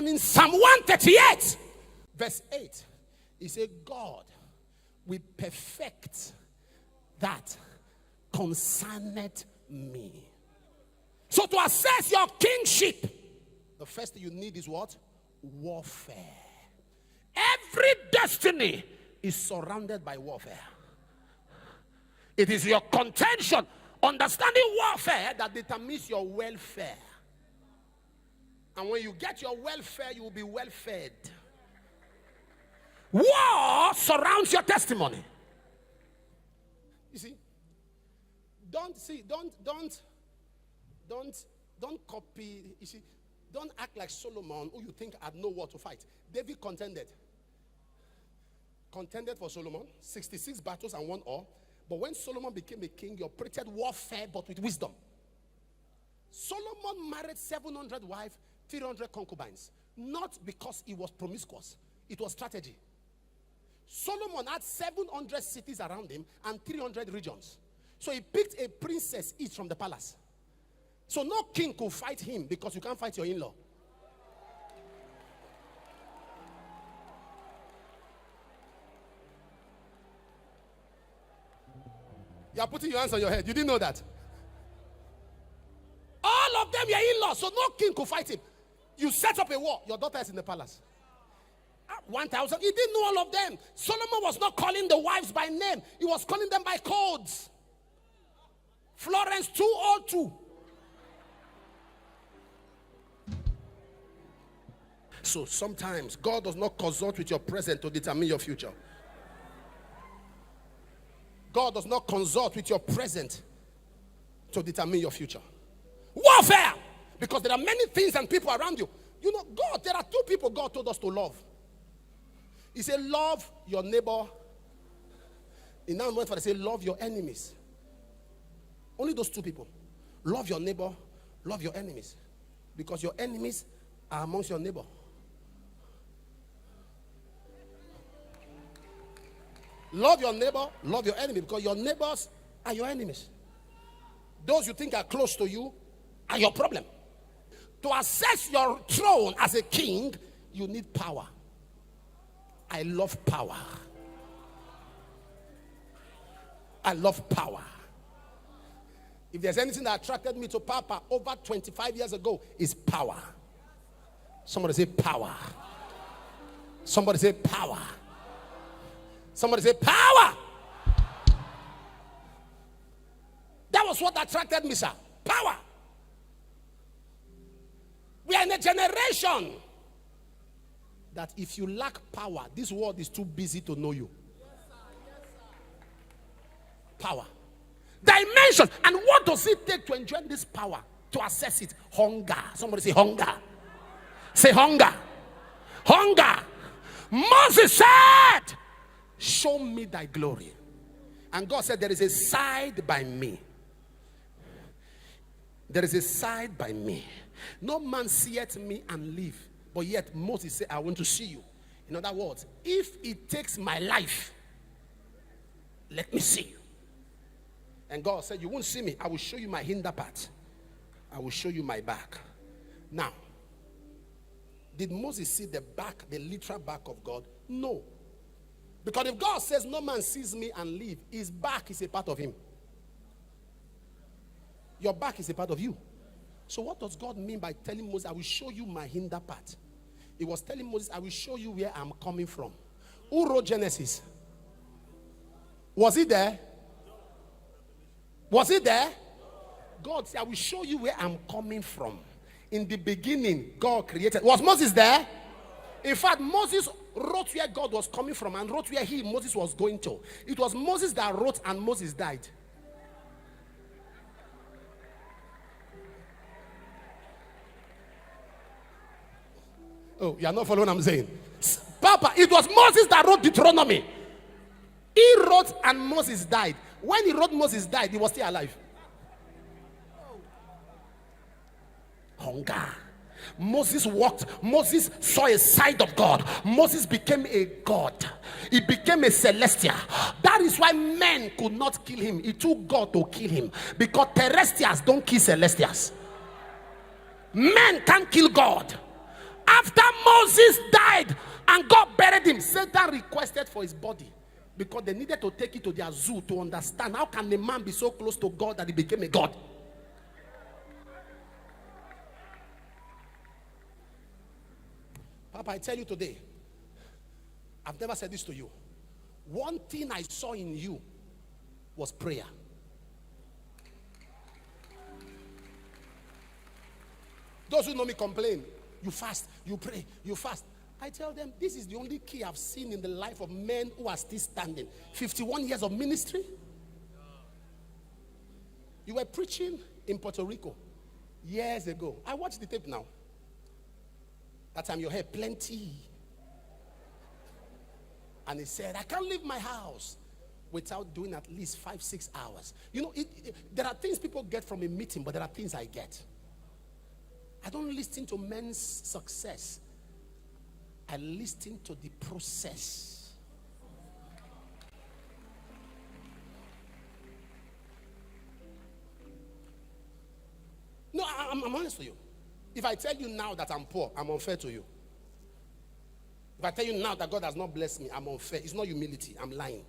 And in Psalm 138, verse 8, he said, God will perfect that concerneth me. So to assess your kingship, the first thing you need is what? Warfare. Every destiny is surrounded by warfare. It is your contention, understanding warfare, that determines your welfare. And when you get your welfare, you will be well fed. War surrounds your testimony. You see, don't copy. You see, don't act like Solomon, who you think had no war to fight. David contended for Solomon, 66 battles and 1 war. But when Solomon became a king, he operated warfare, but with wisdom. Solomon married 700 wives, 300 concubines. Not because he was promiscuous. It was strategy. Solomon had 700 cities around him and 300 regions. So he picked a princess each from the palace. So no king could fight him because you can't fight your in-law. You are putting your hands on your head. You didn't know that. All of them were in-laws, so no king could fight him. You set up a war. Your daughter is in the palace. 1,000. He didn't know all of them. Solomon was not calling the wives by name. He was calling them by codes. Florence 202. So sometimes God does not consult with your present to determine your future. God does not consult with your present to determine your future. Warfare! Because there are many things and people around you. You know, God, there are 2 people God told us to love. He said, love your neighbor. In that moment, they say, love your enemies. Only those 2 people. Love your neighbor, love your enemies. Because your enemies are amongst your neighbor. Love your neighbor, love your enemy, because your neighbors are your enemies. Those you think are close to you are your problem. To assess your throne as a king, you need power. I love power. I love power. If there's anything that attracted me to Papa over 25 years ago, it's power. Somebody say power. Somebody say power. Somebody say power. That was what attracted me, sir. Power. We are in a generation that if you lack power, this world is too busy to know you. Power. Dimension. And what does it take to enjoy this power? To assess it. Hunger. Somebody say hunger. Say hunger. Hunger. Moses said, show me thy glory. And God said, there is a side by me. There is a side by me. No man seeth me and live. But yet Moses said, I want to see you. In other words, if it takes my life, let me see you. And God said, you won't see me. I will show you my hinder part. I will show you my back. Now, did Moses see the back, the literal back of God? No. Because if God says no man sees me and live, his back is a part of him. Your back is a part of you. So what does God mean by telling Moses, I will show you my hinder part? He was telling Moses, I will show you where I'm coming from. Who wrote Genesis? Was he there? Was he there? God said, I will show you where I'm coming from. In the beginning, God created. Was Moses there? In fact, Moses wrote where God was coming from and wrote where Moses was going to. It was Moses that wrote and Moses died. Oh, you are not following what I'm saying? Papa, it was Moses that wrote Deuteronomy. He wrote and Moses died. When he wrote Moses died, he was still alive. Hunger. Moses walked. Moses saw a side of God. Moses became a god. He became a celestial. That is why men could not kill him. It took God to kill him. Because terrestrials don't kill celestials. Men can't kill God. After Christ died and God buried him, Satan requested for his body because they needed to take it to their zoo to understand how can a man be so close to God that he became a god. Papa, I tell you today, I've never said this to you. One thing I saw in you was prayer. Those who know me complain, you fast, you pray, you fast. I tell them, this is the only key I've seen in the life of men who are still standing. 51 years of ministry. You were preaching in Puerto Rico years ago. I watched the tape now. That time your hair plenty. And he said, I can't leave my house without doing at least 5-6 hours. You know, there are things people get from a meeting, but there are things I get. I don't listen to men's success. I listen to the process. No, I'm honest with you. If I tell you now that I'm poor, I'm unfair to you. If I tell you now that God has not blessed me, I'm unfair. It's not humility. I'm lying.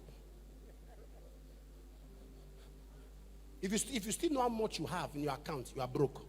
If you still know how much you have in your account, you are broke.